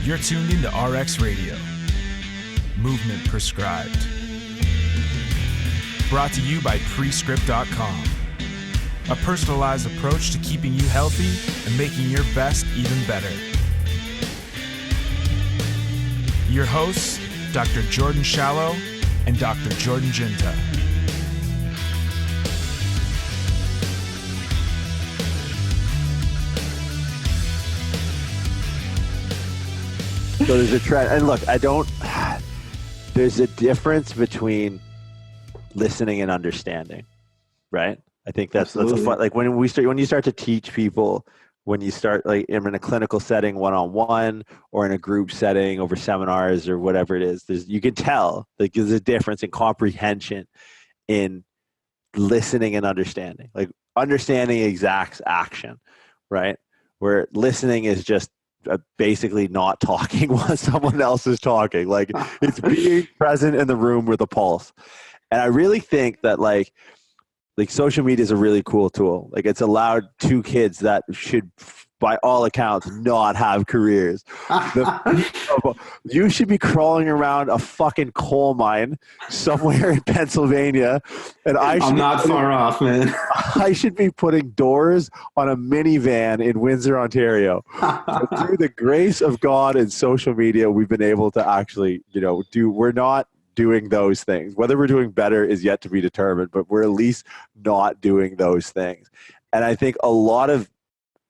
You're tuned into RX Radio. Movement prescribed. Brought to you by Prescript.com. A personalized approach to keeping you healthy and making your best even better. Your hosts, Dr. Jordan Shallow and Dr. Jordan Jiunta. So there's a trend, and look, there's a difference between listening and understanding, right? I think that's a fun, like when you start to teach people, when you start like in a clinical setting, one-on-one, or in a group setting over seminars or whatever it is, you can tell like there's a difference in comprehension in listening and understanding. Like understanding exacts action, right? Where listening is just basically not talking while someone else is talking. Like it's being present in the room with a pulse. And I really think that like social media is a really cool tool. Like it's allowed two kids that should, by all accounts, not have careers. You should be crawling around a fucking coal mine somewhere in Pennsylvania. And I'm not far off, man. I should be putting doors on a minivan in Windsor, Ontario. But through the grace of God and social media, we've been able to actually, we're not doing those things. Whether we're doing better is yet to be determined, but we're at least not doing those things. And I think a lot of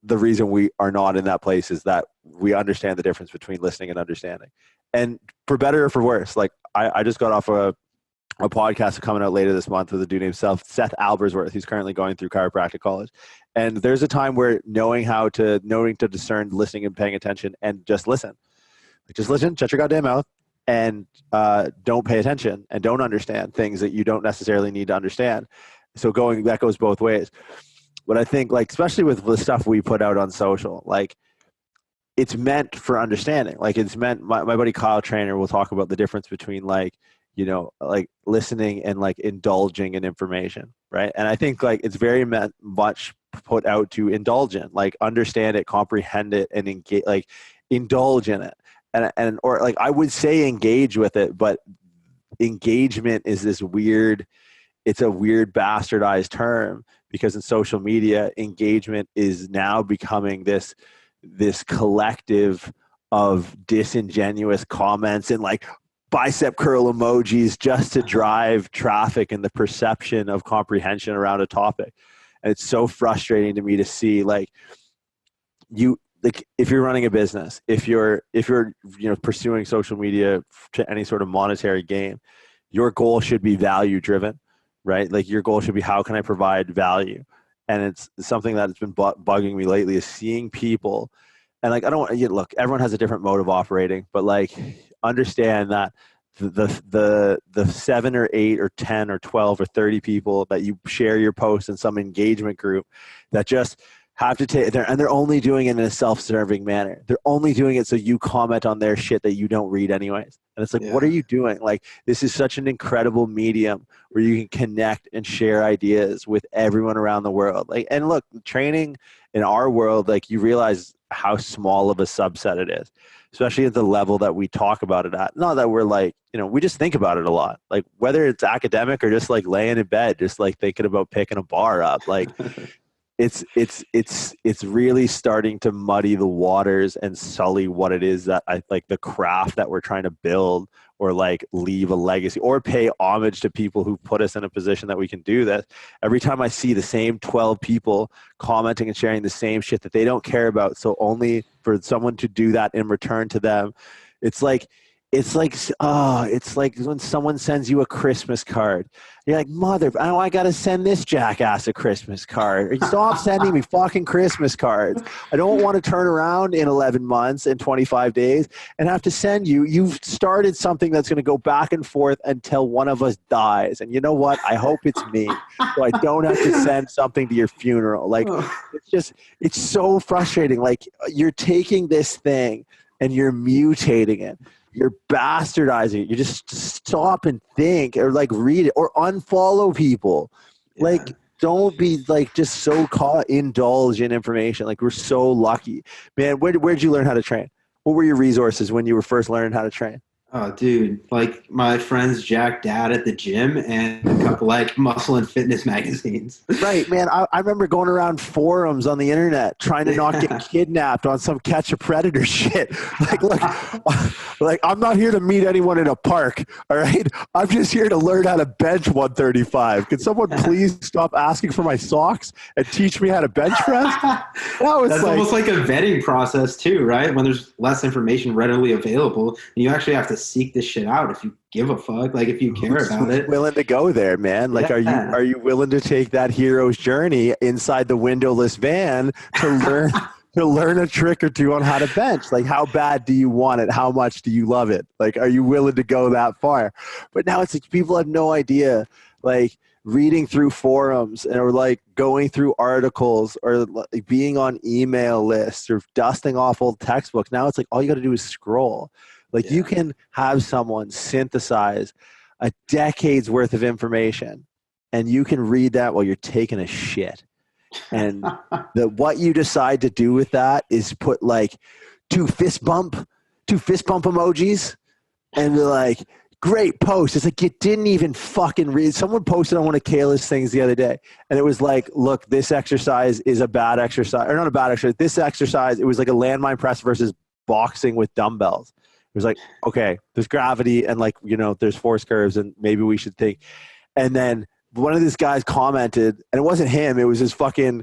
the reason we are not in that place is that we understand the difference between listening and understanding. And for better or for worse, like I just got off a podcast coming out later this month with a dude named Seth Albersworth. He's currently going through chiropractic college. And there's a time where knowing to discern listening and paying attention and just listen. Like just listen, shut your goddamn mouth, and don't pay attention and don't understand things that you don't necessarily need to understand. So that goes both ways. But I think like, especially with the stuff we put out on social, like it's meant for understanding. Like it's meant, my buddy Kyle Trainer will talk about the difference between like listening and like indulging in information. Right. And I think like it's very much put out to indulge in, like understand it, comprehend it, and engage, like indulge in it. Or like I would say engage with it, but engagement is it's a weird bastardized term, because in social media, engagement is now becoming this collective of disingenuous comments and like bicep curl emojis just to drive traffic and the perception of comprehension around a topic. And it's so frustrating to me to see like if you're running a business, if you're pursuing social media to any sort of monetary gain, your goal should be value driven, right? Like your goal should be, how can I provide value? And it's something that's been bugging me lately is seeing people, and like look, everyone has a different mode of operating, but like understand that the 7 or 8 or 10 or 12 or 30 people that you share your post in some engagement group that just have to take and they're only doing it in a self-serving manner. They're only doing it so you comment on their shit that you don't read anyways. And it's like, What are you doing? Like, this is such an incredible medium where you can connect and share ideas with everyone around the world. Like, and look, training in our world, like you realize how small of a subset it is, especially at the level that we talk about it at. Not that we're like, we just think about it a lot. Like whether it's academic or just like laying in bed, just like thinking about picking a bar up, like it's really starting to muddy the waters and sully what it is that I like, the craft that we're trying to build, or like leave a legacy or pay homage to people who put us in a position that we can do this. Every time I see the same 12 people commenting and sharing the same shit that they don't care about, so only for someone to do that in return to them, it's like when someone sends you a Christmas card. You're like, I got to send this jackass a Christmas card. Stop sending me fucking Christmas cards. I don't want to turn around in 11 months and 25 days and have to send you. You've started something that's going to go back and forth until one of us dies. And you know what? I hope it's me, so I don't have to send something to your funeral. Like, it's so frustrating. Like, you're taking this thing and you're mutating it. You're bastardizing it. You just stop and think, or like read it, or unfollow people. Yeah. Like, don't be like just so indulge in information. Like, we're so lucky, man. Where'd you learn how to train? What were your resources when you were first learning how to train? Oh, dude, like my friend's Jack Dad at the gym and a couple like muscle and fitness magazines. Right, man. I remember going around forums on the internet trying to not get kidnapped on some catch a predator shit. Like, look, like I'm not here to meet anyone in a park. All right, I'm just here to learn how to bench 135. Can someone please stop asking for my socks and teach me how to bench press? That's almost like a vetting process too, right? When there's less information readily available, and you actually have to seek this shit out if you give a fuck, like if you care about it. Willing to go there, man. Like, are you willing to take that hero's journey inside the windowless van to learn to learn a trick or two on how to bench? Like, how bad do you want it? How much do you love it? Like, are you willing to go that far? But now it's like people have no idea. Like, reading through forums or like going through articles or like being on email lists or dusting off old textbooks. Now it's like all you got to do is scroll. Like you can have someone synthesize a decade's worth of information and you can read that while you're taking a shit. And what you decide to do with that is put like two fist bump emojis and be like, great post. It's like you didn't even fucking read. Someone posted on one of Kayla's things the other day, and it was like, look, this exercise is a bad exercise. Or not a bad exercise. This exercise, it was like a landmine press versus boxing with dumbbells. It was like, okay, there's gravity and like, you know, there's force curves and maybe we should think. And then one of these guys commented, and it wasn't him. It was his fucking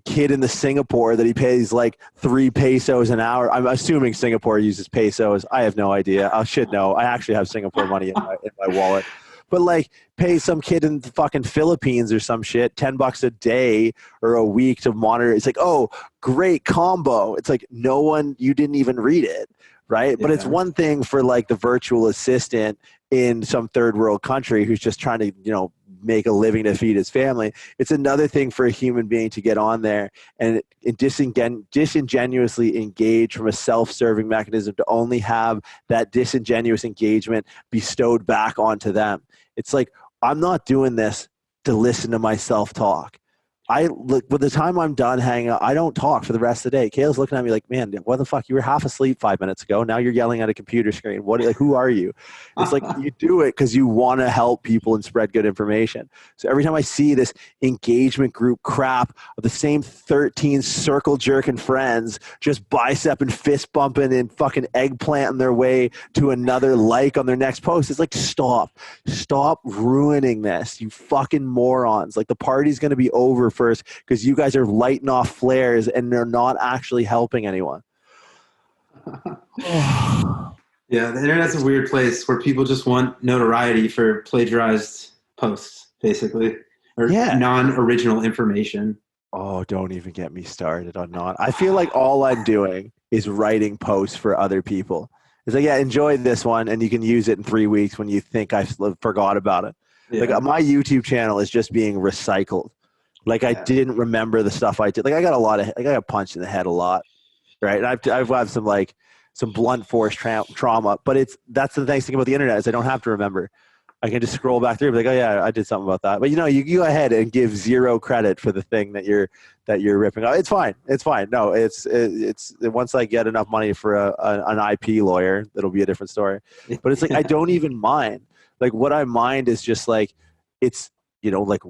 kid in the Singapore that he pays like 3 pesos an hour. I'm assuming Singapore uses pesos. I have no idea. I should know. I actually have Singapore money in my wallet. But like pay some kid in the fucking Philippines or some shit $10 a day or a week to monitor. It's like, oh, great combo. It's like no one, you didn't even read it, right? Yeah. But it's one thing for like the virtual assistant in some third world country who's just trying to, you know, make a living to feed his family. It's another thing for a human being to get on there and disingenuously engage from a self-serving mechanism to only have that disingenuous engagement bestowed back onto them. It's like, I'm not doing this to listen to myself talk. I look, by the time I'm done hanging out, I don't talk for the rest of the day. Kayla's looking at me like, man, what the fuck? You were half asleep 5 minutes ago. Now you're yelling at a computer screen. What? Like, who are you? It's like you do it because you want to help people and spread good information. So every time I see this engagement group crap of the same 13 circle jerking friends just bicep and fist bumping and fucking eggplanting their way to another like on their next post, it's like, stop ruining this, you fucking morons. Like the party's going to be over first because you guys are lighting off flares and they're not actually helping anyone. Yeah, the internet's a weird place where people just want notoriety for plagiarized posts, basically, or non-original information. Oh, don't even get me started on not. I feel like all I'm doing is writing posts for other people. It's like, yeah, enjoy this one and you can use it in 3 weeks when you think I forgot about it. Yeah. Like my YouTube channel is just being recycled. Like I didn't remember the stuff I did. Like I got punched in the head a lot, right? And I've had some blunt force trauma. But that's the nice thing about the internet is I don't have to remember. I can just scroll back through and be like, oh yeah, I did something about that. But you know, you go ahead and give zero credit for the thing that you're ripping off. It's fine. No, it's once I get enough money for an IP lawyer, that'll be a different story. But it's like I don't even mind. Like what I mind is just like it's, you know, like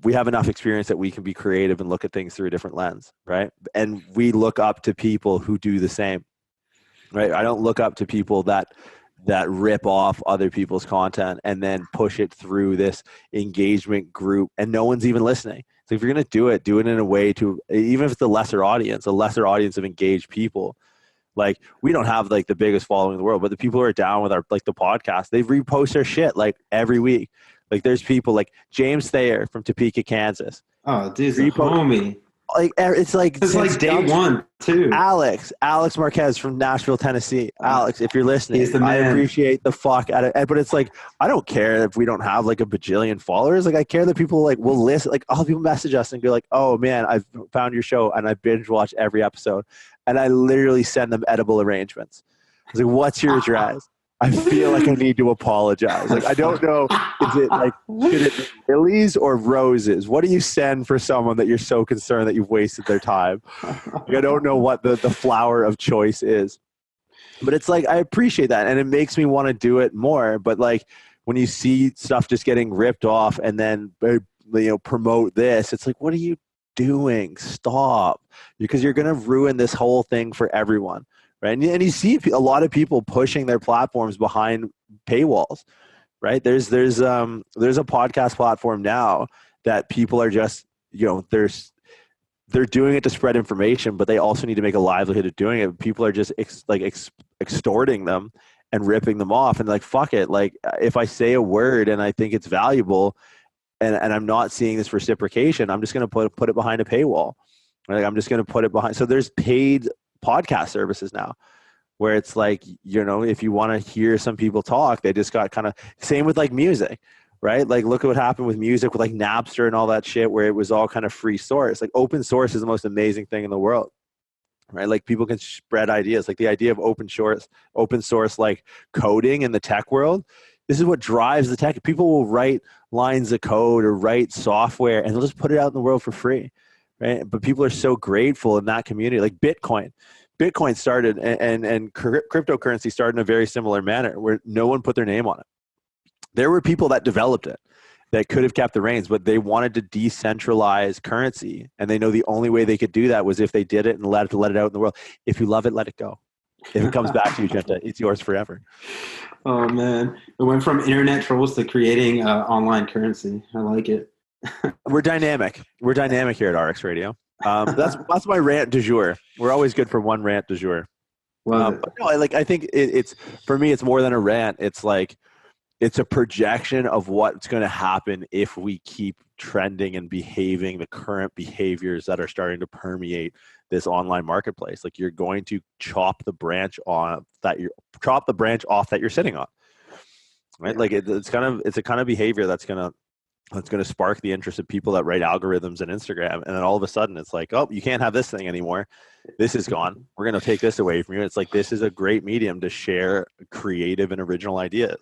we have enough experience that we can be creative and look at things through a different lens, right? And we look up to people who do the same, right? I don't look up to people that rip off other people's content and then push it through this engagement group and no one's even listening. So if you're going to do it in a way to, even if it's a lesser audience of engaged people. Like we don't have like the biggest following in the world, but the people who are down with our, like the podcast, they repost our shit like every week. Like there's people like James Thayer from Topeka, Kansas. Oh, dude's a homie. Like it's like day one too. Alex Marquez from Nashville, Tennessee. Alex, if you're listening, he's the man. I appreciate the fuck out of it. But it's like I don't care if we don't have like a bajillion followers. Like I care that people like will listen. Like all people message us and be like, "Oh man, I've found your show and I binge watch every episode." And I literally send them edible arrangements. I was like, "What's your address?" I feel like I need to apologize. Like, I don't know, is it like, should it be lilies or roses? What do you send for someone that you're so concerned that you've wasted their time? Like, I don't know what the flower of choice is. But it's like, I appreciate that, and it makes me want to do it more. But like, when you see stuff just getting ripped off and then, promote this, it's like, what are you doing? Stop. Because you're going to ruin this whole thing for everyone. Right. And you see a lot of people pushing their platforms behind paywalls. Right. There's a podcast platform now that people are just, they're doing it to spread information, but they also need to make a livelihood of doing it. People are just extorting them and ripping them off, and like, fuck it. Like, if I say a word and I think it's valuable and I'm not seeing this reciprocation, I'm just going to put it behind a paywall. Like, I'm just going to put it behind. So there's paid podcast services now where it's like, if you want to hear some people talk, they just got kind of same with like music, right? Like, look at what happened with music with like Napster and all that shit, where it was all kind of free source. Like, open source is the most amazing thing in the world, right? Like, people can spread ideas. Like, the idea of open source, like coding in the tech world, this is what drives the tech. People will write lines of code or write software and they'll just put it out in the world for free, right? But people are so grateful in that community. Like Bitcoin started and cryptocurrency started in a very similar manner where no one put their name on it. There were people that developed it that could have kept the reins, but they wanted to decentralize currency. And they know the only way they could do that was if they did it and let it out in the world. If you love it, let it go. If it comes back to you, Jiunta, it's yours forever. Oh, man. It went from internet trolls to creating online currency. I like it. We're dynamic. We're dynamic here at RX Radio. That's my rant du jour. We're always good for one rant du jour. But no, I think it's for me, it's more than a rant. It's like, it's a projection of what's going to happen if we keep trending and behaving the current behaviors that are starting to permeate this online marketplace. Like, you're going to chop the branch off that you're sitting on, right? Like, it's a kind of behavior that's going to spark the interest of people that write algorithms in Instagram. And then all of a sudden it's like, oh, you can't have this thing anymore. This is gone. We're going to take this away from you. It's like, this is a great medium to share creative and original ideas.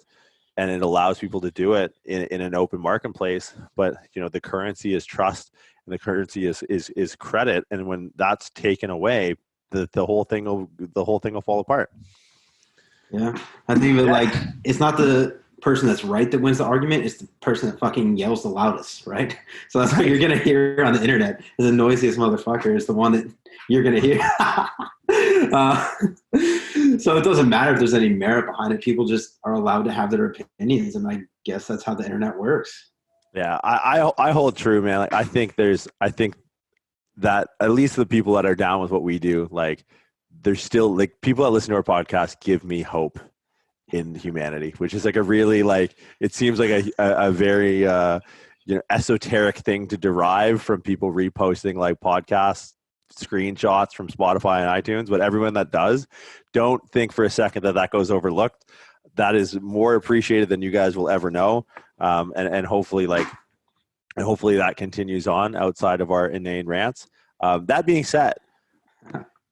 And it allows people to do it in an open marketplace. But, the currency is trust and the currency is credit. And when that's taken away, the whole thing will fall apart. Yeah. I think that like, it's not the person that's right that wins the argument, it's the person that fucking yells the loudest, right? So that's what you're going to hear on the internet. Is the noisiest motherfucker is the one that you're going to hear. So it doesn't matter if there's any merit behind it. People just are allowed to have their opinions, and I guess that's how the internet works. Yeah, I hold true, man. Like, I think that at least the people that are down with what we do, like, there's still like people that listen to our podcast give me hope in humanity, which is like a really, like, it seems like a very esoteric thing to derive from people reposting like podcast screenshots from Spotify and iTunes. But everyone that does, don't think for a second that goes overlooked. That is more appreciated than you guys will ever know. And hopefully that continues on outside of our inane rants. That being said,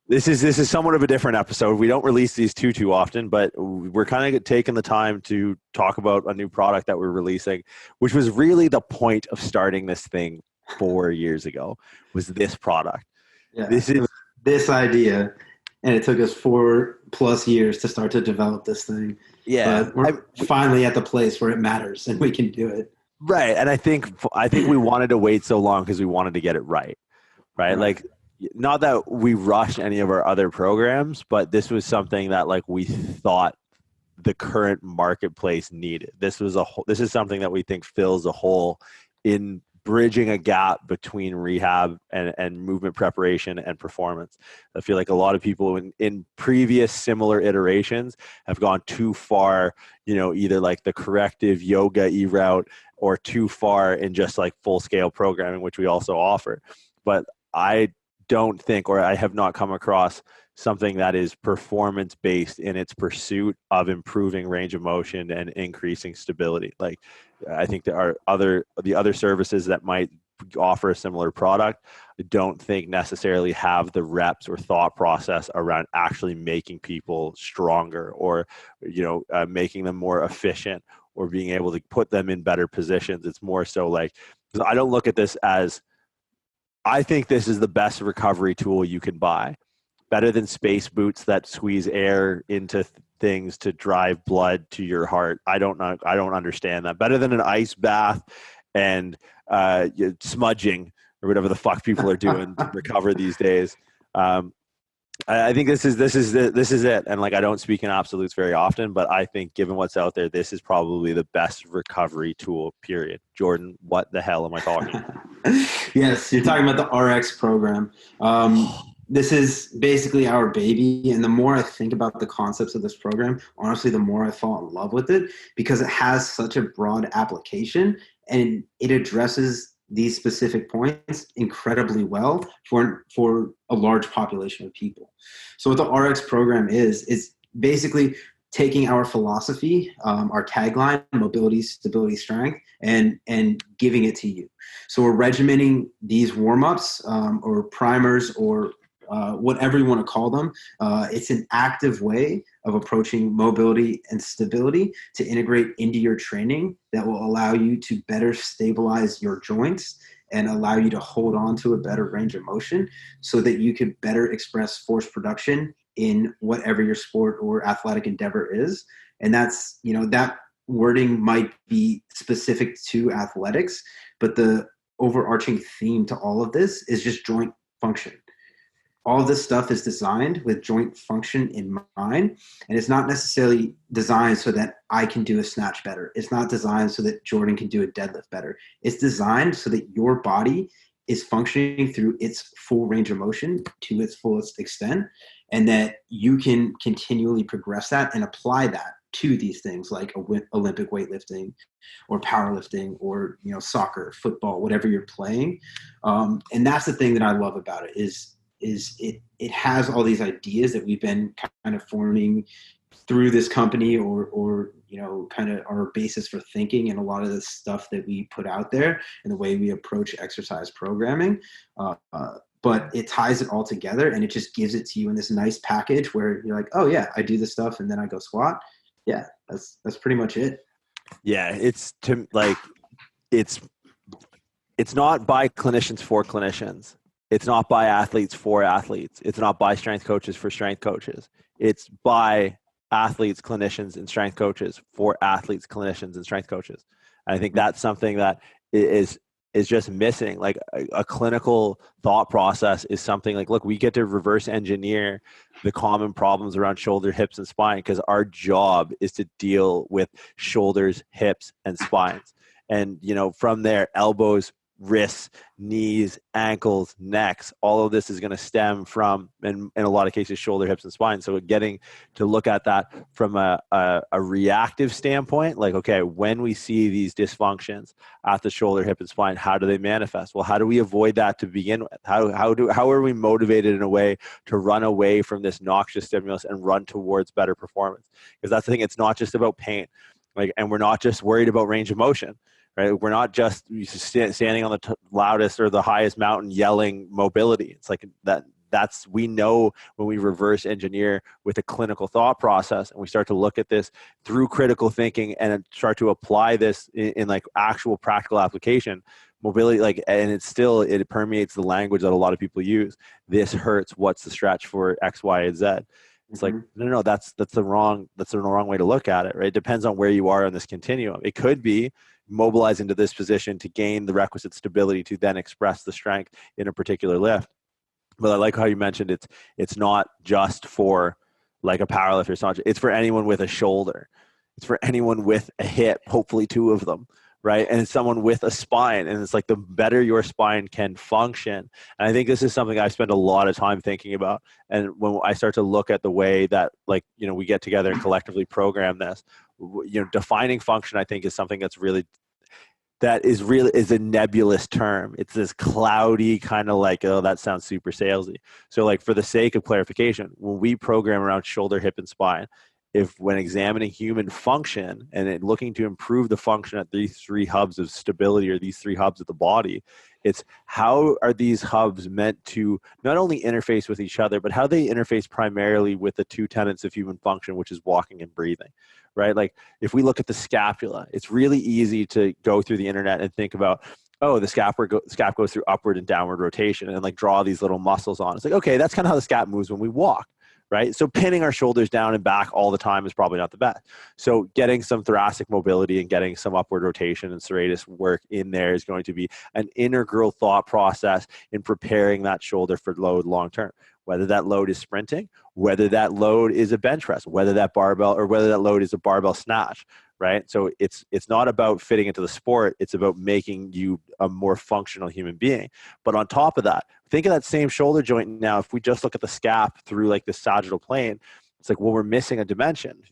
this is somewhat of a different episode. We don't release these too often, but we're kind of taking the time to talk about a new product that we're releasing, which was really the point of starting this thing 4 years ago, was this product. Yeah, this idea, and it took us 4+ years to start to develop this thing. Yeah, but we're finally at the place where it matters and we can do it. Right, and I think we wanted to wait so long because we wanted to get it right. Like, not that we rushed any of our other programs, but this was something that like we thought the current marketplace needed. This is something that we think fills a hole in bridging a gap between rehab and movement preparation and performance. I feel like a lot of people in previous similar iterations have gone too far, either like the corrective yoga route or too far in just like full scale programming, which we also offer. But I don't think, or I have not come across something that is performance based in its pursuit of improving range of motion and increasing stability. Like, I think there are the other services that might offer a similar product, I don't think necessarily have the reps or thought process around actually making people stronger or, making them more efficient or being able to put them in better positions. It's more so like, I don't look at this as, I think this is the best recovery tool you can buy. better than space boots that squeeze air into things to drive blood to your heart. I don't know. I don't understand that. Better than an ice bath and smudging or whatever the fuck people are doing to recover these days. I think this is it. And like, I don't speak in absolutes very often, but I think given what's out there, this is probably the best recovery tool, period. Jordan, what the hell am I talking about? Yes, you're talking about the RX program. This is basically our baby. And the more I think about the concepts of this program, honestly, the more I fall in love with it, because it has such a broad application and it addresses these specific points incredibly well for a large population of people. So what the RX program is basically taking our philosophy, our tagline, mobility, stability, strength, and giving it to you. So we're regimenting these warm-ups or primers or whatever you want to call them. It's an active way of approaching mobility and stability to integrate into your training that will allow you to better stabilize your joints and allow you to hold on to a better range of motion so that you can better express force production in whatever your sport or athletic endeavor is. And that's, that wording might be specific to athletics, but the overarching theme to all of this is just joint function. All of this stuff is designed with joint function in mind, and it's not necessarily designed so that I can do a snatch better. It's not designed so that Jordan can do a deadlift better. It's designed so that your body is functioning through its full range of motion to its fullest extent, and that you can continually progress that and apply that to these things like Olympic weightlifting or powerlifting or soccer, football, whatever you're playing. And that's the thing that I love about it is it has all these ideas that we've been kind of forming through this company or kind of our basis for thinking and a lot of the stuff that we put out there and the way we approach exercise programming. But it ties it all together and it just gives it to you in this nice package where you're like, oh yeah, I do this stuff and then I go squat. Yeah, that's pretty much it. Yeah, it's not by clinicians for clinicians. It's not by athletes for athletes. It's not by strength coaches for strength coaches. It's by athletes, clinicians, and strength coaches for athletes, clinicians, and strength coaches. And I think that's something that is just missing. Like a clinical thought process is something like, look, we get to reverse engineer the common problems around shoulder, hips, and spine because our job is to deal with shoulders, hips, and spines. And, from there, elbows, wrists, knees, ankles, necks, all of this is going to stem from, in a lot of cases, shoulder, hips, and spine. So getting to look at that from a reactive standpoint, like, okay, when we see these dysfunctions at the shoulder, hip, and spine, how do they manifest? Well, how do we avoid that to begin with? How are we motivated in a way to run away from this noxious stimulus and run towards better performance? Because that's the thing. It's not just about pain, and we're not just worried about range of motion. Right? We're not just standing on the loudest or the highest mountain yelling mobility. It's like that's we know when we reverse engineer with a clinical thought process and we start to look at this through critical thinking and start to apply this in like actual practical application, mobility, and it permeates the language that a lot of people use. This hurts. What's the stretch for X, Y, and Z? It's like, no, that's the wrong way to look at it, right? It depends on where you are on this continuum. It could be mobilize into this position to gain the requisite stability to then express the strength in a particular lift. But I like how you mentioned it's not just for like a powerlifter. It's for anyone with a shoulder. It's for anyone with a hip, hopefully two of them, right? And it's someone with a spine. And it's like the better your spine can function. And I think this is something I spend a lot of time thinking about. And when I start to look at the way that we get together and collectively program this, defining function, I think is something is a nebulous term. It's this cloudy kind of like, oh, that sounds super salesy. So like for the sake of clarification, when we program around shoulder, hip, and spine, when examining human function and looking to improve the function at these three hubs of stability or these three hubs of the body, it's how are these hubs meant to not only interface with each other, but how they interface primarily with the two tenets of human function, which is walking and breathing, right? Like if we look at the scapula, it's really easy to go through the internet and think about oh, the scap goes through upward and downward rotation, and like draw these little muscles on. It's like, okay, that's kind of how the scap moves when we walk, right? So pinning our shoulders down and back all the time is probably not the best. So getting some thoracic mobility and getting some upward rotation and serratus work in there is going to be an integral thought process in preparing that shoulder for load long term. Whether that load is sprinting, whether that load is a bench press, whether that load is a barbell snatch, right? So it's not about fitting into the sport. It's about making you a more functional human being. But on top of that, think of that same shoulder joint now. If we just look at the scap through like the sagittal plane, it's like, well, we're missing a dimension.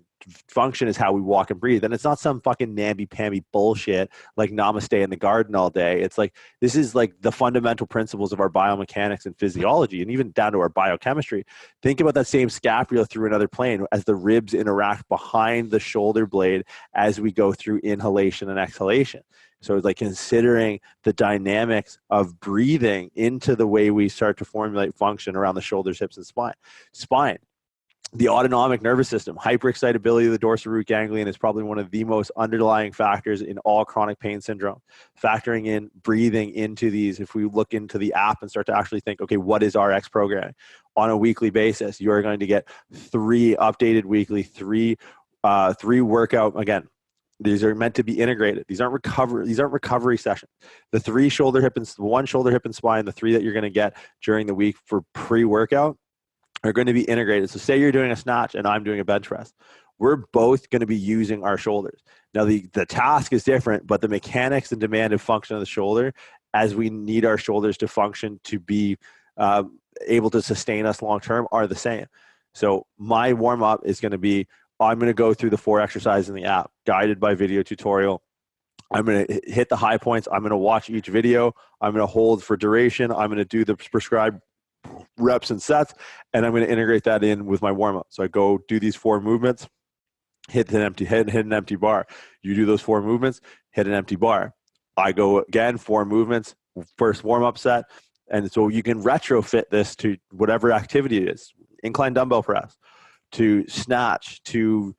Function is how we walk and breathe. And it's not some fucking namby-pamby bullshit like namaste in the garden all day. It's like, this is like the fundamental principles of our biomechanics and physiology, and even down to our biochemistry. Think about that same scapula through another plane as the ribs interact behind the shoulder blade as we go through inhalation and exhalation. So it's like considering the dynamics of breathing into the way we start to formulate function around the shoulders, hips, and spine. The autonomic nervous system, hyperexcitability of the dorsal root ganglion is probably one of the most underlying factors in all chronic pain syndrome. Factoring in breathing into these, if we look into the app and start to actually think, okay, what is RX programming? On a weekly basis, you are going to get 3 updated weekly, three workout. Again, these are meant to be integrated. These aren't recovery sessions. The 1 shoulder, hip, and spine, the 3 that you're going to get during the week for pre-workout are going to be integrated. So say you're doing a snatch and I'm doing a bench press. We're both going to be using our shoulders. Now the task is different, but the mechanics and demand of function of the shoulder, as we need our shoulders to function to be able to sustain us long-term, are the same. So my warm-up is going to be, I'm going to go through the 4 exercises in the app, guided by video tutorial. I'm going to hit the high points. I'm going to watch each video. I'm going to hold for duration. I'm going to do the prescribed reps and sets, and I'm going to integrate that in with my warm-up. So I go do these 4 movements, hit an empty bar. You do those 4 movements, hit an empty bar. I go again, 4 movements, first warm-up set. And so you can retrofit this to whatever activity it is. Incline dumbbell press, to snatch, to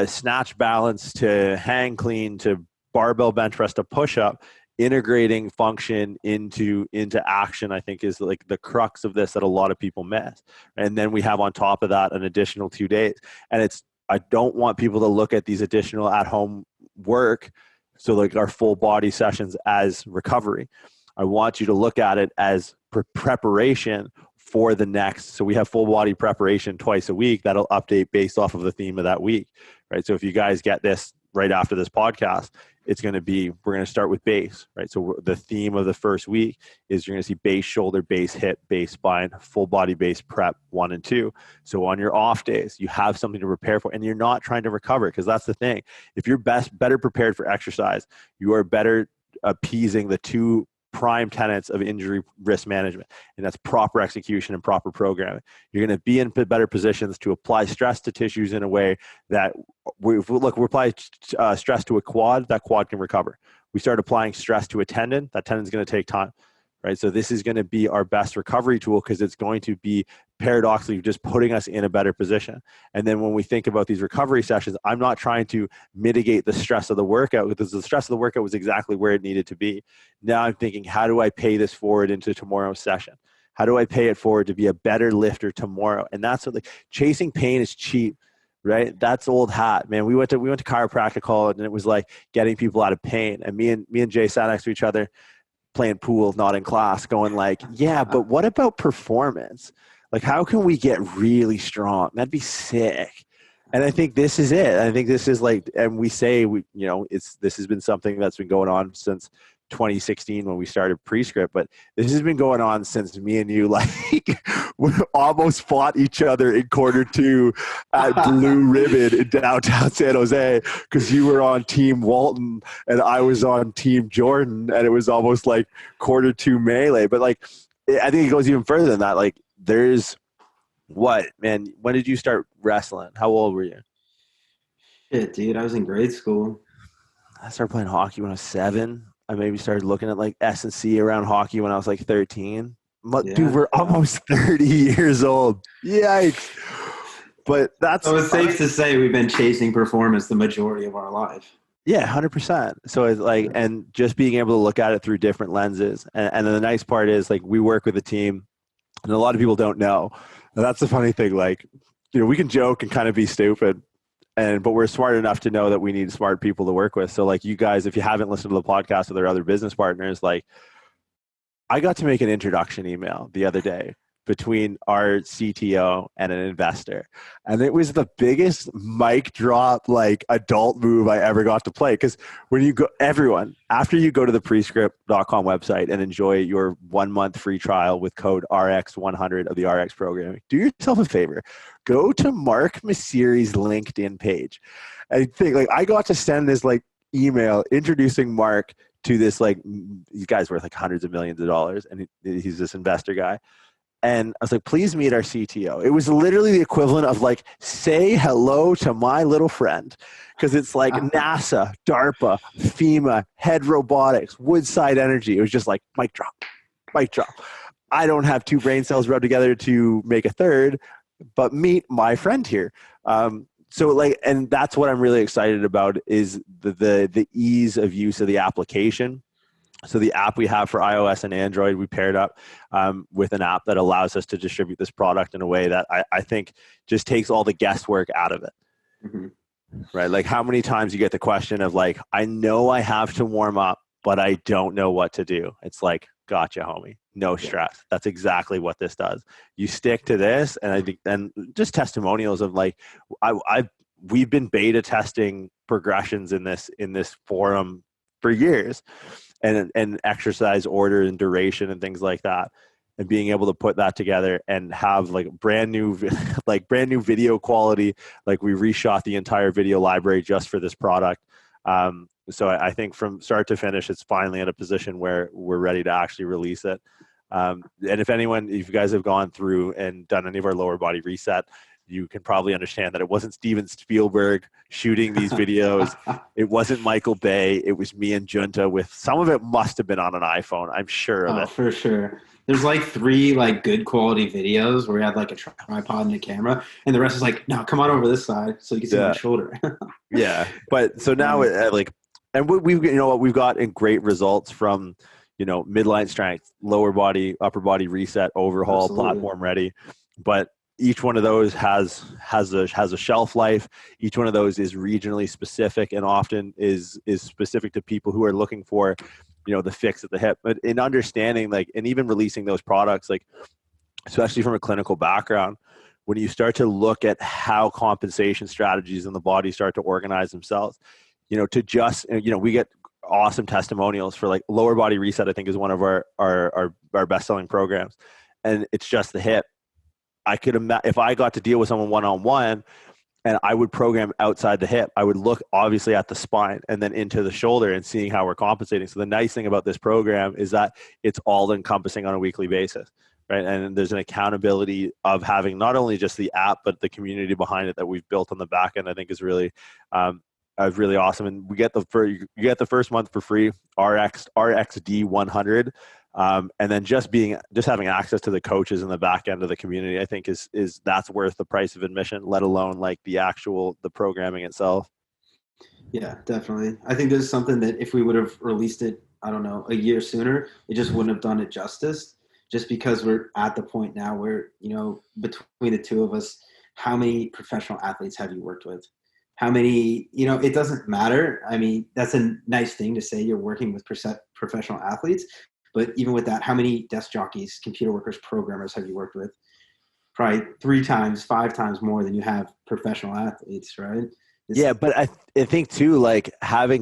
snatch balance, to hang clean, to barbell bench press, to push up. Integrating function into action, I think, is like the crux of this that a lot of people miss. And then we have on top of that an additional 2 days. And I don't want people to look at these additional at-home work, so like our full body sessions, as recovery. I want you to look at it as preparation for the next. So we have full body preparation twice a week that'll update based off of the theme of that week, right? So if you guys get this right after this podcast, it's going to be, we're going to start with base, right? So the theme of the first week is you're going to see base shoulder, base hip, base spine, full body base prep 1 and 2. So on your off days, you have something to prepare for, and you're not trying to recover, because that's the thing. If you're better prepared for exercise, you are better appeasing the 2 prime tenets of injury risk management, and that's proper execution and proper programming. You're going to be in better positions to apply stress to tissues in a way that we apply stress to a quad, that quad can recover. We start applying stress to a tendon, that tendon's going to take time, right? So this is going to be our best recovery tool, because it's going to be paradoxically just putting us in a better position. And then when we think about these recovery sessions, I'm not trying to mitigate the stress of the workout, because the stress of the workout was exactly where it needed to be. Now I'm thinking, how do I pay this forward into tomorrow's session? How do I pay it forward to be a better lifter tomorrow? And that's what, like, chasing pain is cheap, right? That's old hat, man. We went to chiropractic college, and it was like getting people out of pain. And me and Jay sat next to each other, playing pool, not in class, going like, yeah, but what about performance? Like, how can we get really strong? That'd be sick. And I think this is it. I think this is like, and we say, this has been something that's been going on since 2016 when we started Prescript, but this has been going on since me and you, like, we almost fought each other in Q2 at Blue Ribbon in downtown San Jose, because you were on Team Walton and I was on Team Jordan, and it was almost like Q2 melee. But like, I think it goes even further than that. Like, there's when did you start wrestling? How old were you? Shit, dude, I was in grade school. I started playing hockey when I was 7. I maybe started looking at like S&C around hockey when I was like 13. Yeah. Dude, we're almost 30 years old. Yikes. But that's... So it's safe to say we've been chasing performance the majority of our life. Yeah, 100%. So it's like, and just being able to look at it through different lenses. And then the nice part is like we work with a team, and a lot of people don't know. And that's the funny thing. Like, we can joke and kind of be stupid, but we're smart enough to know that we need smart people to work with. So like you guys, if you haven't listened to the podcast with our other business partners, like I got to make an introduction email the other day between our CTO and an investor. And it was the biggest mic drop, like adult move I ever got to play. Because when you go, everyone, after you go to the prescript.com website and enjoy your 1 month free trial with code RX100 of the RX Programming, do yourself a favor. Go to Mark Messeri's LinkedIn page. I think like I got to send this like email introducing Mark to this, like, these guys worth like hundreds of millions of dollars. And he's this investor guy. And I was like, please meet our CTO. It was literally the equivalent of like, say hello to my little friend. Because it's like NASA, DARPA, FEMA, Head Robotics, Woodside Energy. It was just like, mic drop, mic drop. I don't have two brain cells rubbed together to make a third, but meet my friend here. So like, and that's what I'm really excited about is the ease of use of the application. So the app we have for iOS and Android, we paired up with an app that allows us to distribute this product in a way that I think just takes all the guesswork out of it. Mm-hmm. Right? Like how many times you get the question of like, I know I have to warm up, but I don't know what to do. It's like, gotcha, homie. No stress. That's exactly what this does. You stick to this, and I think then just testimonials of like, we've been beta testing progressions in this forum for years. And exercise order and duration and things like that, and being able to put that together and have like brand new video quality. Like we reshot the entire video library just for this product. So I think from start to finish, it's finally in a position where we're ready to actually release it. And if you guys have gone through and done any of our lower body reset, you can probably understand that it wasn't Steven Spielberg shooting these videos. It wasn't Michael Bay. It was me and Jiunta. With some of it must have been on an iPhone. I'm sure of it. For sure. There's like 3 like good quality videos where we had like a tripod and a camera, and the rest is like, no, come on over this side so you can see my shoulder. Yeah, but so now and we've gotten great results from midline strength, lower body, upper body reset, overhaul, platform ready, but each one of those has a shelf life. Each one of those is regionally specific and often is specific to people who are looking for, the fix at the hip. But in understanding, like, and even releasing those products, like, especially from a clinical background, when you start to look at how compensation strategies in the body start to organize themselves, to just, we get awesome testimonials for like lower body reset. I think is one of our best-selling programs, and it's just the hip. I could imagine if I got to deal with someone one-on-one and I would program outside the hip, I would look obviously at the spine and then into the shoulder and seeing how we're compensating. So the nice thing about this program is that it's all encompassing on a weekly basis, right? And there's an accountability of having not only just the app, but the community behind it that we've built on the back end, I think is really awesome. And you get the first month for free, RX'D 100. And then just having access to the coaches in the back end of the community, I think is that's worth the price of admission, let alone like the programming itself. Yeah, definitely. I think this is something that if we would have released it, I don't know, a year sooner, it just wouldn't have done it justice, just because we're at the point now where, between the two of us, how many professional athletes have you worked with? How many, it doesn't matter. I mean, that's a nice thing to say you're working with professional athletes. But even with that, how many desk jockeys, computer workers, programmers have you worked with? Probably 3 times, 5 times more than you have professional athletes, right? But I think too, like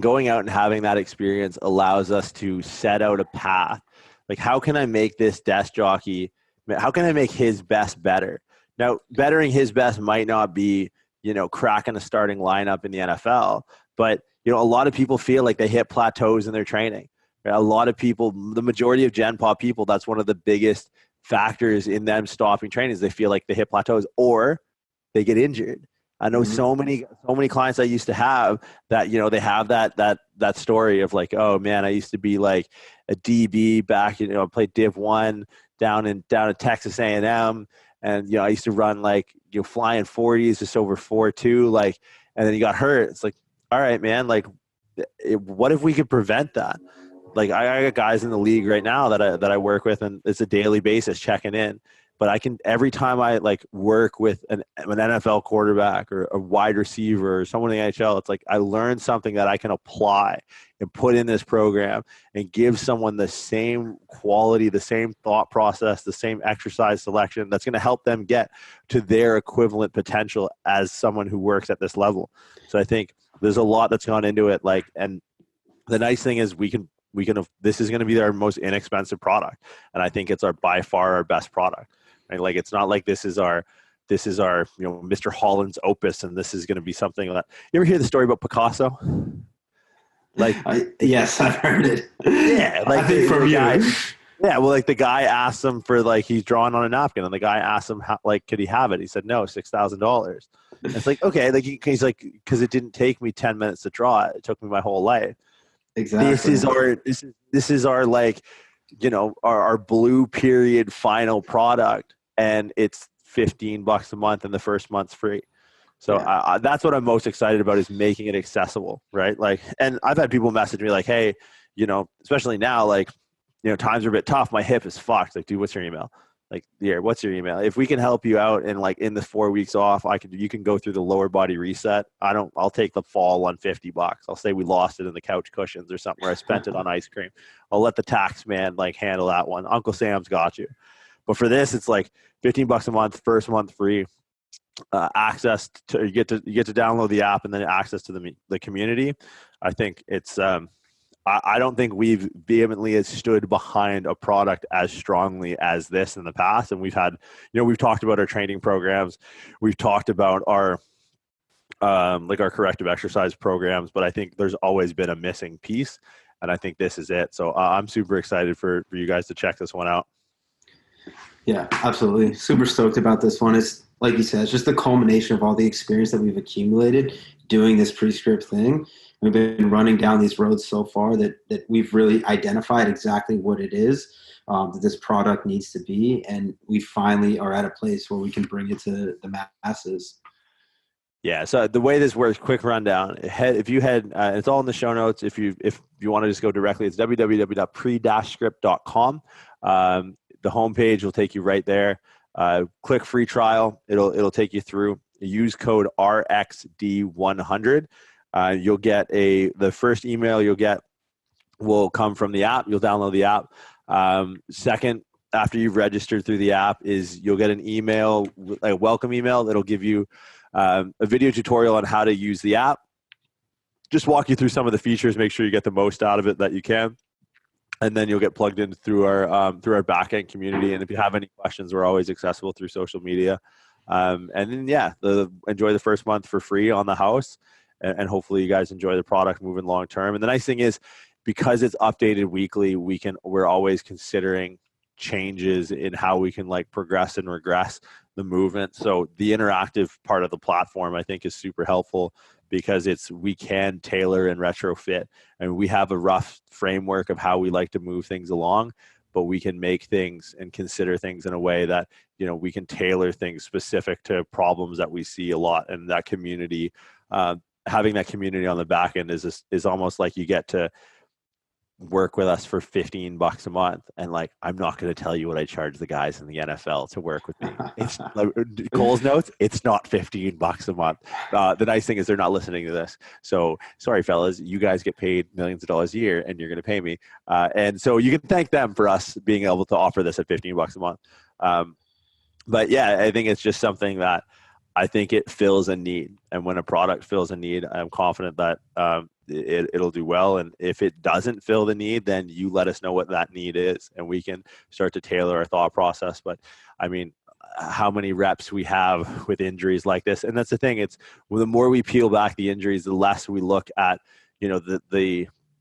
going out and having that experience allows us to set out a path. Like, how can I make this desk jockey? How can I make his best better? Now, bettering his best might not be, cracking a starting lineup in the NFL, but a lot of people feel like they hit plateaus in their training. A lot of people, the majority of Gen Pop people, that's one of the biggest factors in them stopping training is they feel like they hit plateaus or they get injured. I know so many clients I used to have that, they have that story of like, oh man, I used to be like a DB back, I played Div 1 down in Texas A&M. And, I used to run like, flying 40s just over 4.2, like, and then he got hurt. It's like, all right, man, like, what if we could prevent that? Like I got guys in the league right now that I work with, and it's a daily basis checking in. But I can, every time I like work with an NFL quarterback or a wide receiver or someone in the NHL, it's like I learned something that I can apply and put in this program and give someone the same quality, the same thought process, the same exercise selection that's going to help them get to their equivalent potential as someone who works at this level. So I think there's a lot that's gone into it. Like, and the nice thing is we can, this is going to be our most inexpensive product. And I think it's by far our best product. Right? Like, it's not like this is our, Mr. Holland's opus, and this is going to be something that, you ever hear the story about Picasso? Like, yes, I've heard it. Yeah. Like I think from you. Yeah. Well, like the guy asked him for, like, he's drawing on a napkin, and the guy asked him how, like, could he have it? He said, no, $6,000. It's like, okay. Like he's like, cause it didn't take me 10 minutes to draw it. It took me my whole life. Exactly. This is our like, our blue period final product, and it's $15 a month, and the first month's free. So yeah. That's what I'm most excited about, is making it accessible, right? Like, and I've had people message me like, hey, especially now, like, times are a bit tough. My hip is fucked. Like, dude, what's your email? Like, yeah, what's your email? If we can help you out and like in the 4 weeks off, you can go through the lower body reset. I'll take the fall on $50. I'll say we lost it in the couch cushions or something, or I spent it on ice cream. I'll let the tax man like handle that one. Uncle Sam's got you. But for this, it's like $15 a month, first month free, access to, you get to download the app, and then access to the community. I think it's, I don't think we've vehemently stood behind a product as strongly as this in the past. And we've had, we've talked about our training programs. We've talked about our, like our corrective exercise programs, but I think there's always been a missing piece. And I think this is it. So I'm super excited for you guys to check this one out. Yeah, absolutely. Super stoked about this one. It's like you said, it's just the culmination of all the experience that we've accumulated doing this Prescript thing. We've been running down these roads so far that we've really identified exactly what it is that this product needs to be. And we finally are at a place where we can bring it to the masses. Yeah. So the way this works, quick rundown. If you head, it's all in the show notes. If you want to just go directly, it's www.pre-script.com. The homepage will take you right there. Click free trial. It'll take you through. Use code RX'D100. You'll get the first email you'll get will come from the app. You'll download the app. Second, after you've registered through the app, is you'll get an email, a welcome email that'll give you a video tutorial on how to use the app. Just walk you through some of the features, make sure you get the most out of it that you can. And then you'll get plugged in through our backend community. And if you have any questions, we're always accessible through social media. And then, enjoy the first month for free on the house. And hopefully you guys enjoy the product moving long term. And the nice thing is, because it's updated weekly, we're always considering changes in how we can like progress and regress the movement. So the interactive part of the platform, I think, is super helpful, because we can tailor and retrofit, and we have a rough framework of how we like to move things along, but we can make things and consider things in a way that, we can tailor things specific to problems that we see a lot. And that community, having that community on the back end is almost like you get to work with us for $15 a month. And like, I'm not going to tell you what I charge the guys in the NFL to work with me. It's like Cole's notes. It's not $15 a month. The nice thing is they're not listening to this. So sorry, fellas, you guys get paid millions of dollars a year, and you're going to pay me. And so you can thank them for us being able to offer this at $15 a month. But yeah, I think it's just something that I think it fills a need. And when a product fills a need, I'm confident that it'll do well. And if it doesn't fill the need, then you let us know what that need is, and we can start to tailor our thought process. But I mean, how many reps we have with injuries like this. And that's the thing. It's the more we peel back the injuries, the less we look at,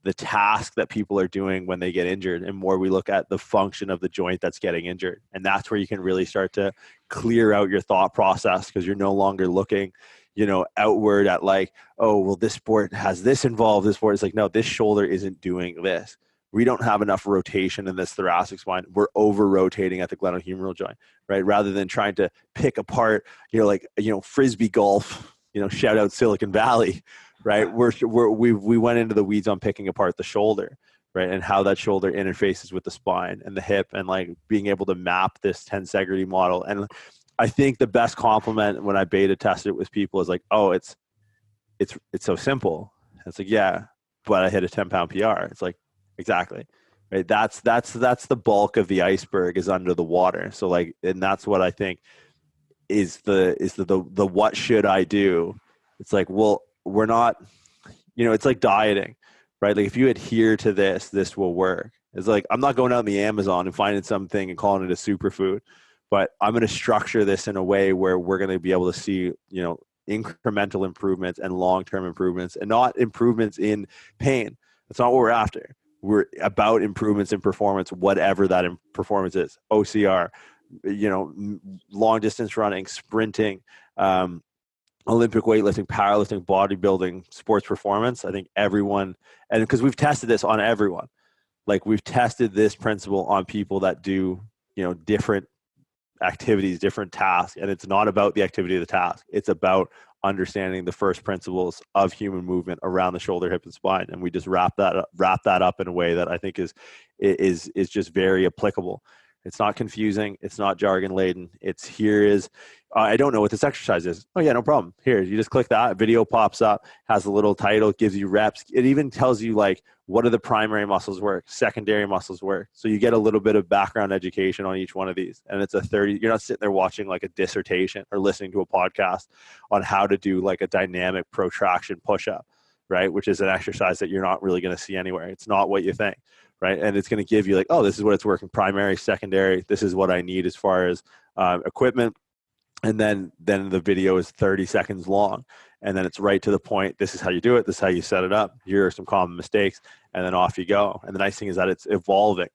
the task that people are doing when they get injured, and more we look at the function of the joint that's getting injured. And that's where you can really start to clear out your thought process, because you're no longer looking, outward at like, oh, well, this sport has this involved. This sport is like, no, this shoulder isn't doing this. We don't have enough rotation in this thoracic spine. We're over rotating at the glenohumeral joint, right? Rather than trying to pick apart, Frisbee golf, shout out Silicon Valley, right? We went into the weeds on picking apart the shoulder, right? And how that shoulder interfaces with the spine and the hip, and like being able to map this tensegrity model. And I think the best compliment when I beta tested it with people is like, oh, it's so simple. And it's like, yeah, but I hit a 10-pound PR. It's like, exactly. Right. That's the bulk of the iceberg is under the water. So like, and that's what I think is the what should I do? It's like, well, we're not, it's like dieting, right? Like if you adhere to this will work. It's like, I'm not going out in the Amazon and finding something and calling it a superfood, but I'm going to structure this in a way where we're going to be able to see, incremental improvements and long-term improvements, and not improvements in pain. That's not what we're after. We're about improvements in performance, whatever that performance is. OCR, long distance running, sprinting, Olympic weightlifting, powerlifting, bodybuilding, sports performance. I think everyone, and because we've tested this on everyone, like we've tested this principle on people that do, different activities, different tasks. And it's not about the activity of the task. It's about understanding the first principles of human movement around the shoulder, hip, and spine. And we just wrap that up in a way that I think is just very applicable. It's not confusing. It's not jargon laden. I don't know what this exercise is. Oh yeah, no problem. Here, you just click that, video pops up, has a little title, gives you reps. It even tells you like, what are the primary muscles work, secondary muscles work. So you get a little bit of background education on each one of these. And it's you're not sitting there watching like a dissertation or listening to a podcast on how to do like a dynamic protraction push-up, right? Which is an exercise that you're not really going to see anywhere. It's not what you think. Right. And it's going to give you like, oh, this is what it's working, primary, secondary. This is what I need as far as equipment. And then the video is 30 seconds long. And then it's right to the point. This is how you do it. This is how you set it up. Here are some common mistakes. And then off you go. And the nice thing is that it's evolving.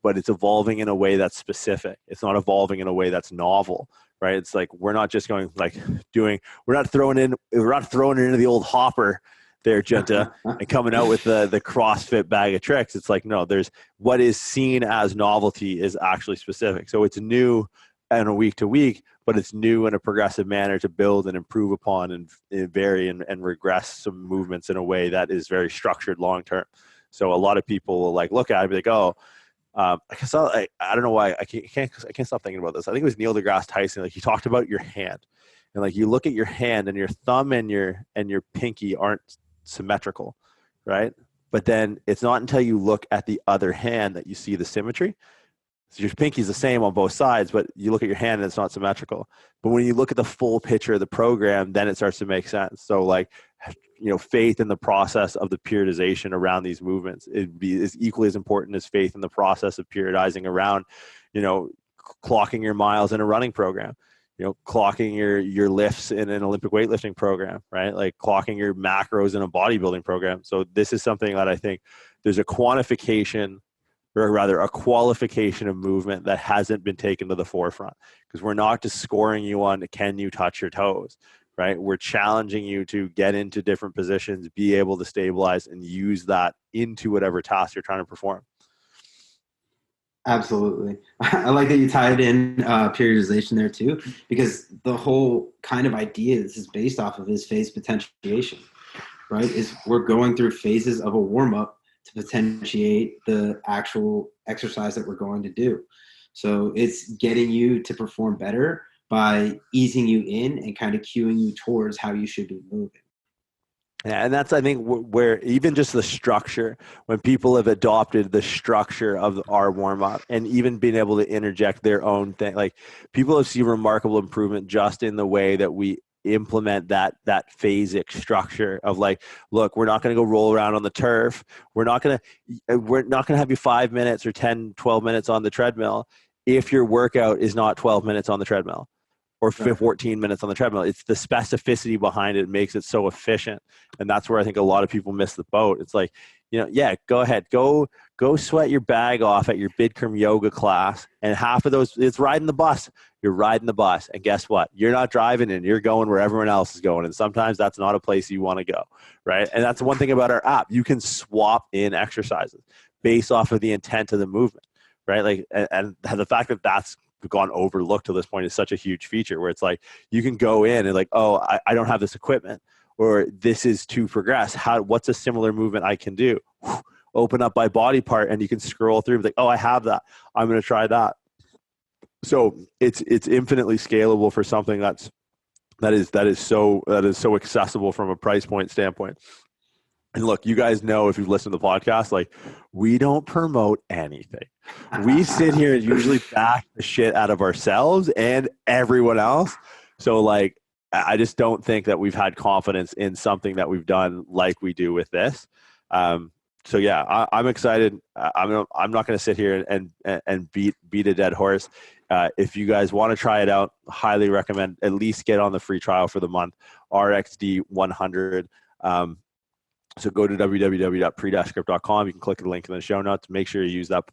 But it's evolving in a way that's specific. It's not evolving in a way that's novel. Right. It's like, we're not just going like we're not throwing it into the old hopper there, Jiunta, and coming out with the CrossFit bag of tricks. It's like, no, there's what is seen as novelty is actually specific. So it's new on a week to week, but it's new in a progressive manner to build and improve upon and vary and regress some movements in a way that is very structured long term. So a lot of people will like look at it and be like, oh, I don't know why I can't stop thinking about this. I think it was Neil deGrasse Tyson. Like he talked about your hand, and like you look at your hand and your thumb and your pinky aren't symmetrical, right? But then it's not until you look at the other hand that you see the symmetry. So your pinky's the same on both sides, but you look at your hand and it's not symmetrical. But when you look at the full picture of the program, then it starts to make sense. So like, faith in the process of the periodization around these movements is equally as important as faith in the process of periodizing around, clocking your miles in a running program. Clocking your lifts in an Olympic weightlifting program, right? Like clocking your macros in a bodybuilding program. So this is something that I think there's a quantification, or rather a qualification of movement that hasn't been taken to the forefront, because we're not just scoring you on, can you touch your toes, right? We're challenging you to get into different positions, be able to stabilize and use that into whatever task you're trying to perform. Absolutely. I like that you tied in periodization there too, because the whole kind of idea this is based off of is phase potentiation, right? Is we're going through phases of a warm-up to potentiate the actual exercise that we're going to do. So it's getting you to perform better by easing you in and kind of cueing you towards how you should be moving. Yeah, and that's, I think, where even just the structure, when people have adopted the structure of our warm-up and even being able to interject their own thing, like people have seen remarkable improvement just in the way that we implement that phasic structure of like, look, we're not going to go roll around on the turf. We're not going to have you 5 minutes or 10, 12 minutes on the treadmill if your workout is not 12 minutes on the treadmill or 14 minutes on the treadmill. It's the specificity behind it makes it so efficient. And that's where I think a lot of people miss the boat. It's like, yeah, go ahead, go sweat your bag off at your Bikram yoga class. And half of those, it's riding the bus. You're riding the bus. And guess what? You're not driving and you're going where everyone else is going. And sometimes that's not a place you want to go, right? And that's one thing about our app. You can swap in exercises based off of the intent of the movement, right? Like, and the fact that that's gone overlooked to this point is such a huge feature where it's like, you can go in and like, oh, I don't have this equipment, or this is to progress. What's a similar movement I can do? Open up by body part, and you can scroll through like, oh, I have that. I'm going to try that. So it's infinitely scalable for something that is so accessible from a price point standpoint. And look, you guys know, if you've listened to the podcast, like, we don't promote anything. We sit here and usually back the shit out of ourselves and everyone else. So like, I just don't think that we've had confidence in something that we've done like we do with this. So yeah, I'm excited. I'm not going to sit here and beat a dead horse. If you guys want to try it out, highly recommend at least get on the free trial for the month, RX'D 100. So go to www.pre-script.com. You can click the link in the show notes. Make sure you use that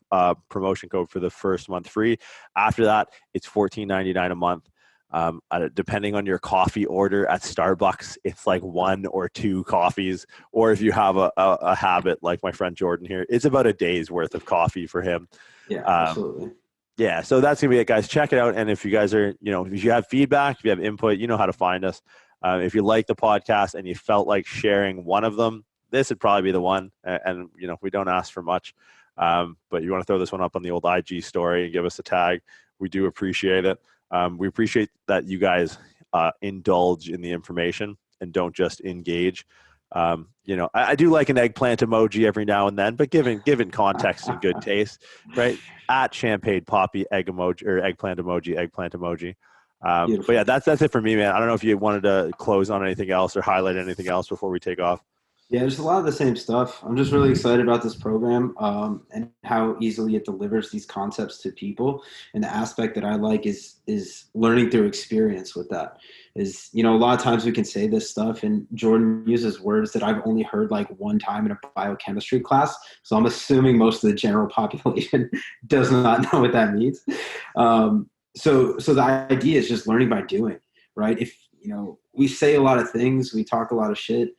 promotion code for the first month free. After that, it's $14.99 a month. Depending on your coffee order at Starbucks, it's like 1 or 2 coffees. Or if you have a habit like my friend Jordan here, it's about a day's worth of coffee for him. Yeah, absolutely. Yeah, so that's going to be it, guys. Check it out. And if you guys are, if you have feedback, if you have input, you know how to find us. If you like the podcast and you felt like sharing one of them, this would probably be the one. And we don't ask for much. But you want to throw this one up on the old IG story and give us a tag. We do appreciate it. We appreciate that you guys indulge in the information and don't just engage. I do like an eggplant emoji every now and then, but given context and good taste, right? At champagne poppy egg emoji or eggplant emoji. But yeah, that's it for me, man. I don't know if you wanted to close on anything else or highlight anything else before we take off. Yeah, there's a lot of the same stuff. I'm just really excited about this program and how easily it delivers these concepts to people. And the aspect that I like is learning through experience with that. Is, a lot of times we can say this stuff and Jordan uses words that I've only heard like one time in a biochemistry class. So I'm assuming most of the general population does not know what that means. So the idea is just learning by doing, right? If, we say a lot of things, we talk a lot of shit.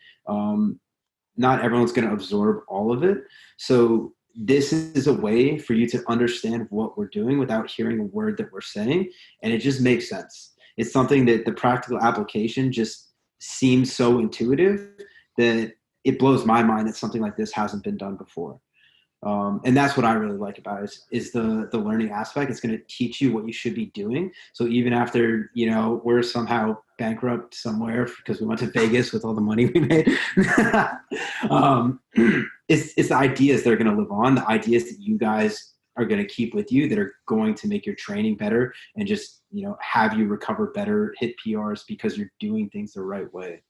Not everyone's going to absorb all of it. So this is a way for you to understand what we're doing without hearing a word that we're saying. And it just makes sense. It's something that the practical application just seems so intuitive that it blows my mind that something like this hasn't been done before. And that's what I really like about it is the learning aspect. It's going to teach you what you should be doing. So even after, we're somehow bankrupt somewhere because we went to Vegas with all the money we made, it's the ideas that are going to live on, the ideas that you guys are going to keep with you that are going to make your training better and just, have you recover better, hit PRs because you're doing things the right way.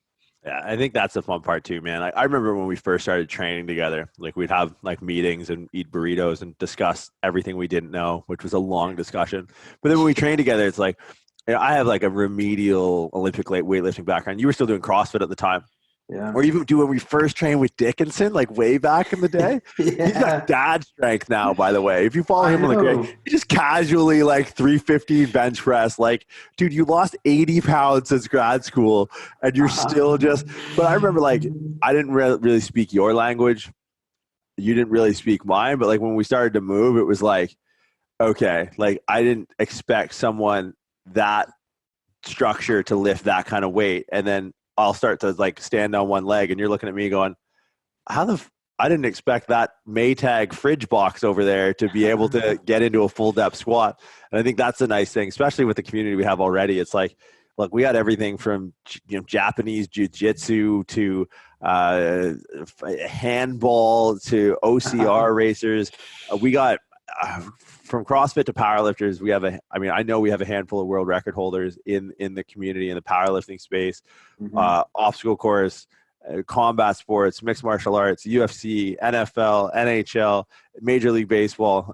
Yeah, I think that's the fun part too, man. I remember when we first started training together, like we'd have like meetings and eat burritos and discuss everything we didn't know, which was a long discussion. But then when we trained together, it's like, I have like a remedial Olympic weightlifting background. You were still doing CrossFit at the time. Yeah. Or even when we first trained with Dickinson, like way back in the day. Yeah. He's got dad strength now, by the way. If you follow him on the grid, he just casually like 315 bench press. Like, dude, you lost 80 pounds since grad school and you're still just, but I remember like, I didn't really speak your language. You didn't really speak mine, but like when we started to move, it was like, okay, like I didn't expect someone that structure to lift that kind of weight. And then I'll start to like stand on one leg and you're looking at me going, I didn't expect that Maytag fridge box over there to be able to get into a full depth squat. And I think that's a nice thing, especially with the community we have already. It's like, look, we got everything from Japanese jiu-jitsu to handball to OCR racers. We got from CrossFit to powerlifters. I know we have a handful of world record holders in the community in the powerlifting space, obstacle course, combat sports, mixed martial arts, UFC, NFL, NHL, Major League Baseball.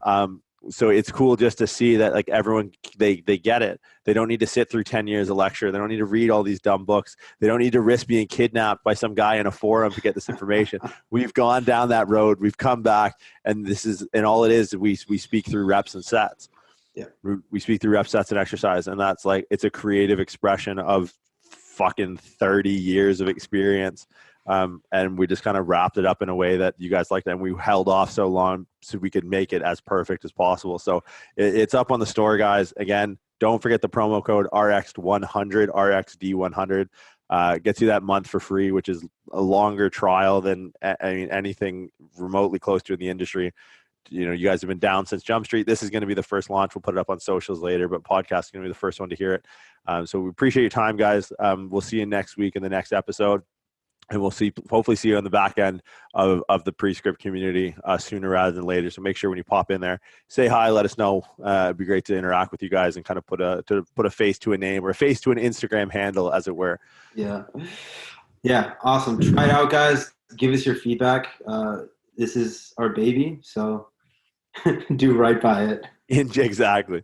So it's cool just to see that like everyone, they get it. They don't need to sit through 10 years of lecture. They don't need to read all these dumb books. They don't need to risk being kidnapped by some guy in a forum to get this information. We've gone down that road. We've come back, and all it is, we speak through reps and sets. Yeah. We speak through reps, sets, and exercise. And that's like, it's a creative expression of fucking 30 years of experience. And we just kind of wrapped it up in a way that you guys liked, and we held off so long so we could make it as perfect as possible. So it's up on the store, guys. Again, don't forget the promo code RX100, RXD100. Gets you that month for free, which is a longer trial than anything remotely close to in the industry. You guys have been down since Jump Street. This is going to be the first launch. We'll put it up on socials later, but podcast is going to be the first one to hear it. So we appreciate your time, guys. We'll see you next week in the next episode, and we'll hopefully see you on the back end of the Prescript community sooner rather than later. So make sure when you pop in there, say hi, let us know. It'd be great to interact with you guys and kind of put a face to a name, or a face to an Instagram handle, as it were. Yeah, awesome. Try it out, guys. Give us your feedback. This is our baby, so do right by it. Exactly.